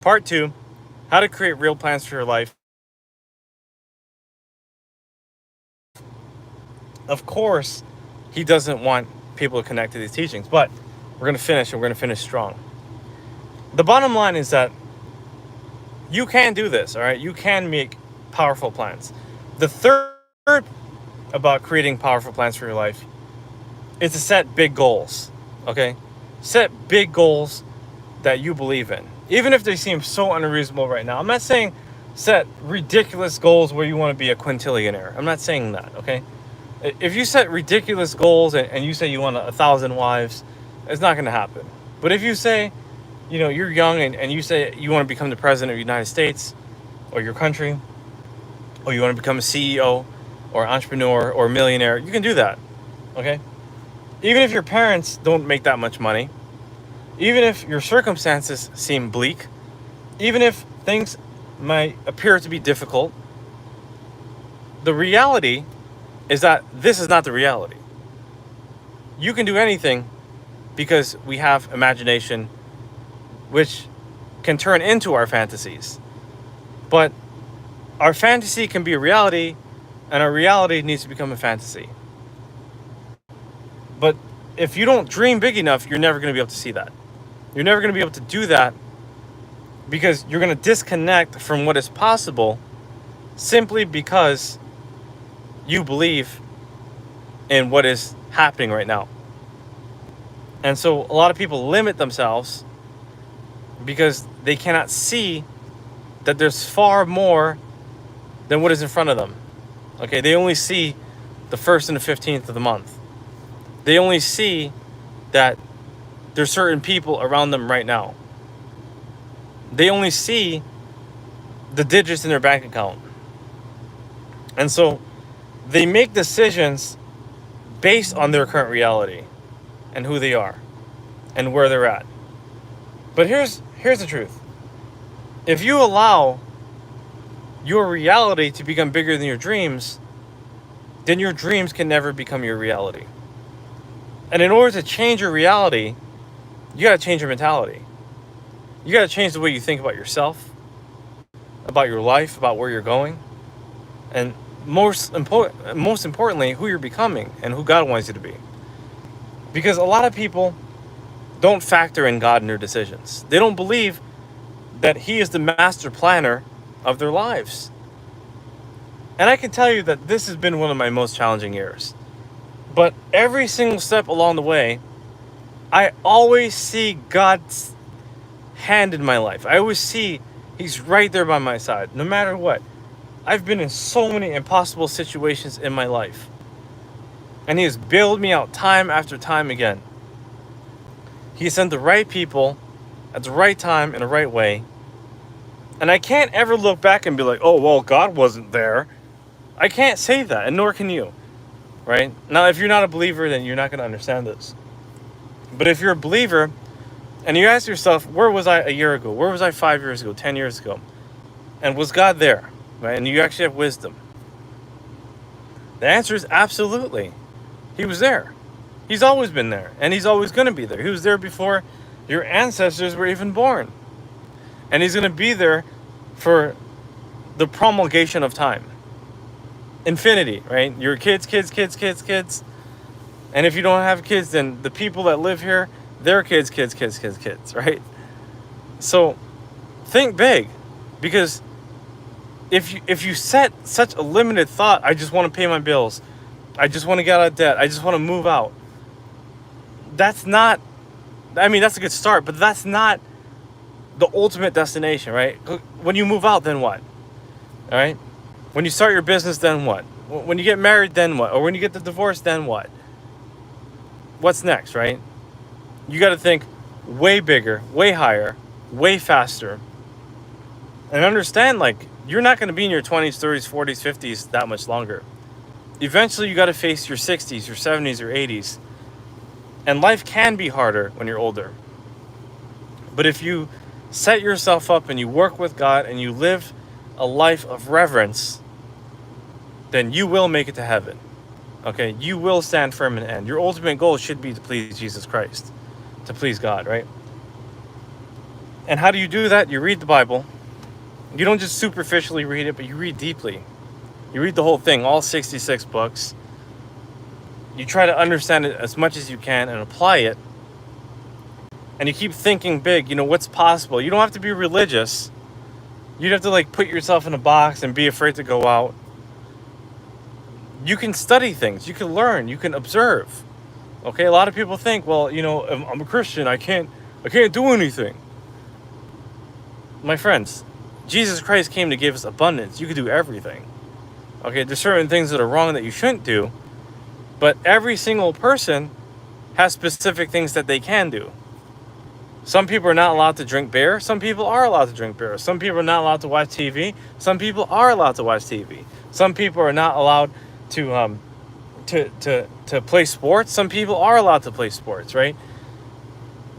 Part 2, how to create real plans for your life. Of course, he doesn't want people to connect to these teachings, but we're going to finish, and we're going to finish strong. The bottom line is that you can do this, all right? You can make powerful plans. The third about creating powerful plans for your life is to set big goals, okay? Set big goals that you believe in, even if they seem so unreasonable right now. I'm not saying set ridiculous goals where you want to be a quintillionaire. I'm not saying that, okay? If you set ridiculous goals and you say you want 1,000 wives, it's not going to happen. But if you say, you're young and you say you want to become the president of the United States or your country, or you want to become a CEO or entrepreneur or millionaire, you can do that, okay? Even if your parents don't make that much money, even if your circumstances seem bleak, even if things might appear to be difficult, the reality is that this is not the reality. You can do anything because we have imagination, which can turn into our fantasies. But our fantasy can be a reality, and our reality needs to become a fantasy. But if you don't dream big enough, you're never going to be able to see that. You're never going to be able to do that because you're going to disconnect from what is possible simply because you believe in what is happening right now. And so a lot of people limit themselves because they cannot see that there's far more than what is in front of them. Okay, they only see the 1st and the 15th of the month. They only see that there's certain people around them right now. They only see the digits in their bank account. And so they make decisions based on their current reality and who they are and where they're at. But here's the truth. If you allow your reality to become bigger than your dreams, then your dreams can never become your reality. And in order to change your reality, you got to change your mentality. You got to change the way you think about yourself, about your life, about where you're going, and most importantly, who you're becoming and who God wants you to be. Because a lot of people don't factor in God in their decisions. They don't believe that He is the master planner of their lives. And I can tell you that this has been one of my most challenging years. But every single step along the way, I always see God's hand in my life. I always see He's right there by my side, no matter what. I've been in so many impossible situations in my life. And He has bailed me out time after time again. He sent the right people at the right time in the right way. And I can't ever look back and be like, oh, well, God wasn't there. I can't say that, and nor can you. Right? Now, if you're not a believer, then you're not going to understand this. But if you're a believer, and you ask yourself, where was I a year ago? Where was I 5 years ago, 10 years ago? And was God there? Right? And you actually have wisdom. The answer is absolutely. He was there. He's always been there. And He's always going to be there. He was there before your ancestors were even born. And He's going to be there for the promulgation of time. Infinity, right? Your kids. And if you don't have kids, then the people that live here, their kids, right? So think big, because if you set such a limited thought, I just want to pay my bills, I just want to get out of debt, I just want to move out. That's not, that's a good start, but that's not the ultimate destination, right? When you move out, then what? All right? When you start your business, then what? When you get married, then what? Or when you get the divorce, then what? What's next, right? You got to think way bigger, way higher, way faster. And understand, you're not going to be in your 20s, 30s, 40s, 50s that much longer. Eventually, you got to face your 60s, your 70s, your 80s. And life can be harder when you're older. But if you set yourself up and you work with God and you live a life of reverence, then you will make it to heaven. Okay? You will stand firm in the end. Your ultimate goal should be to please Jesus Christ, to please God, right? And how do you do that? You read the Bible. You don't just superficially read it, but you read deeply. You read the whole thing, all 66 books. You try to understand it as much as you can and apply it. And you keep thinking big, what's possible. You don't have to be religious. You'd have to put yourself in a box and be afraid to go out. You can study things. You can learn. You can observe. Okay, a lot of people think, well, I'm a Christian. I can't do anything. My friends, Jesus Christ came to give us abundance. You can do everything. Okay, there's certain things that are wrong that you shouldn't do. But every single person has specific things that they can do. Some people are not allowed to drink beer. Some people are allowed to drink beer. Some people are not allowed to watch TV. Some people are allowed to watch TV. Some people are not allowed to play sports. Some people are allowed to play sports, right?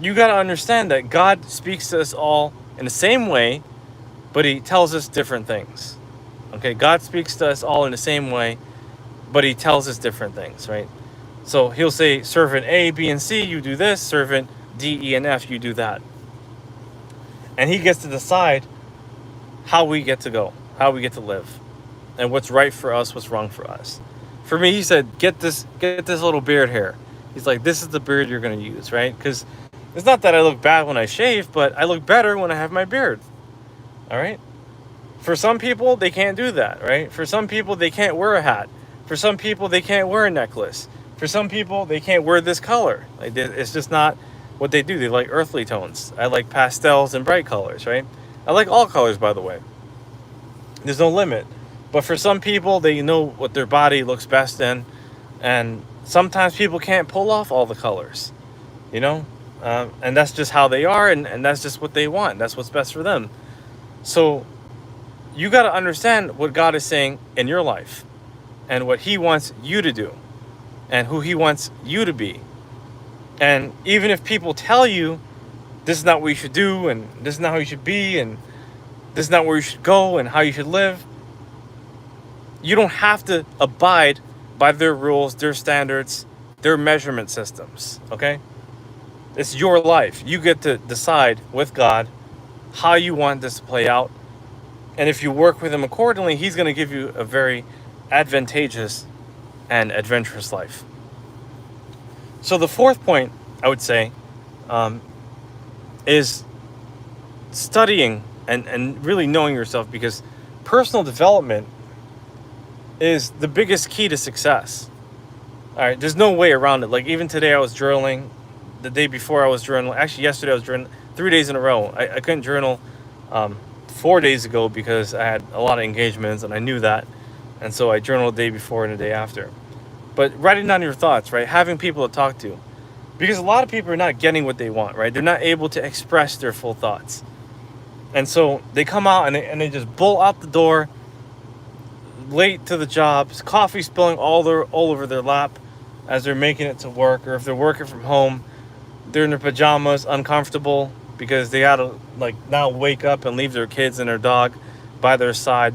You got to understand that God speaks to us all in the same way, but he tells us different things. Okay, God speaks to us all in the same way, but he tells us different things, right? So he'll say, servant A, B, and C, you do this. Servant D, E, and F, you do that. And he gets to decide how we get to go, how we get to live, and what's right for us, what's wrong for us. For me, he said, get this little beard hair. He's like, this is the beard you're going to use, right? Because it's not that I look bad when I shave, but I look better when I have my beard. All right? For some people, they can't do that, right? For some people, they can't wear a hat. For some people, they can't wear a necklace. For some people, they can't wear this color. It's just not what they do. They like earthly tones. I like pastels and bright colors, right? I like all colors, by the way. There's no limit. But for some people, they know what their body looks best in. And sometimes people can't pull off all the colors, and that's just how they are, and that's just what they want. That's what's best for them. So you got to understand what God is saying in your life and what he wants you to do and who he wants you to be. And even if people tell you this is not what you should do, and this is not how you should be, and this is not where you should go and how you should live, you don't have to abide by their rules, their standards, their measurement systems, okay? It's your life. You get to decide with God how you want this to play out. And if you work with him accordingly, he's going to give you a very advantageous and adventurous life. So the fourth point, I would say, is studying and really knowing yourself, because personal development is the biggest key to success. All right, there's no way around it. Even today I was journaling. The day before I was journaling. Actually, yesterday I was journaling 3 days in a row. I couldn't journal 4 days ago because I had a lot of engagements and I knew that. And so I journaled the day before and the day after. But writing down your thoughts, right? Having people to talk to. Because a lot of people are not getting what they want, right? They're not able to express their full thoughts. And so they come out and they just bolt out the door, late to the jobs, coffee spilling all over their lap as they're making it to work. Or if they're working from home, they're in their pajamas, uncomfortable, because they had to now wake up and leave their kids and their dog by their side,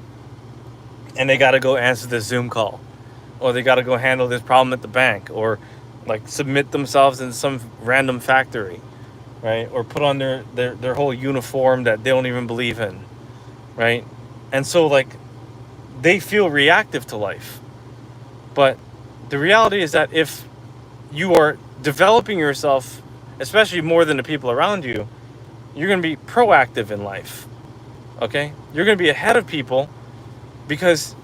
and they got to go answer this Zoom call, or they got to go handle this problem at the bank, or submit themselves in some random factory, right? Or put on their whole uniform that they don't even believe in, right? And so they feel reactive to life. But the reality is that if you are developing yourself, especially more than the people around you, you're going to be proactive in life. Okay? You're going to be ahead of people, because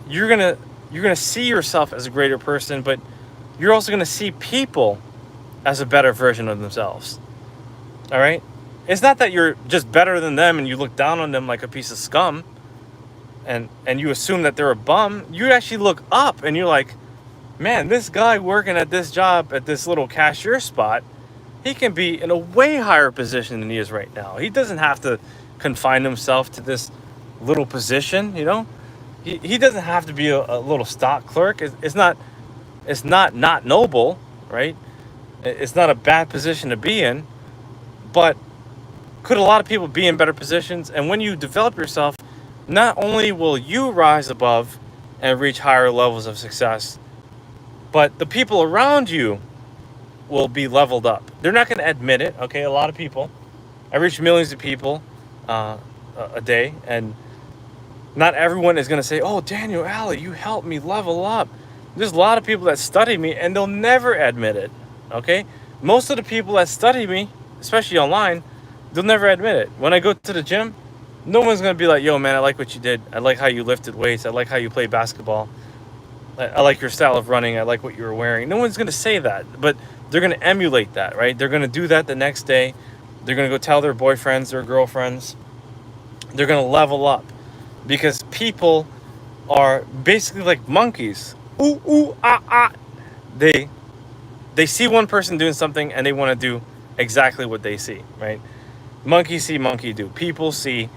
you're going to see yourself as a greater person, but you're also going to see people as a better version of themselves. All right? It's not that you're just better than them and you look down on them like a piece of scum and you assume that they're a bum. You actually look up and you're like, man, this guy working at this job at this little cashier spot, he can be in a way higher position than he is right now. He doesn't have to confine himself to this little position, He doesn't have to be a little stock clerk. It's not noble, right? It's not a bad position to be in. But could a lot of people be in better positions? And when you develop yourself, not only will you rise above and reach higher levels of success, but the people around you will be leveled up. They're not going to admit it, okay? A lot of people, I reach millions of people a day, and not everyone is going to say, oh, Daniel Alley, you helped me level up. There's a lot of people that study me and they'll never admit it. Okay? Most of the people that study me, especially online, they'll never admit it. When I go to the gym, no one's going to be like, yo, man, I like what you did. I like how you lifted weights. I like how you play basketball. I like your style of running. I like what you were wearing. No one's going to say that, but they're going to emulate that, right? They're going to do that the next day. They're going to go tell their boyfriends, their girlfriends. They're going to level up because people are basically like monkeys. Ooh, ooh, ah, ah. They see one person doing something and they want to do exactly what they see, right? Monkey see, monkey do. People see,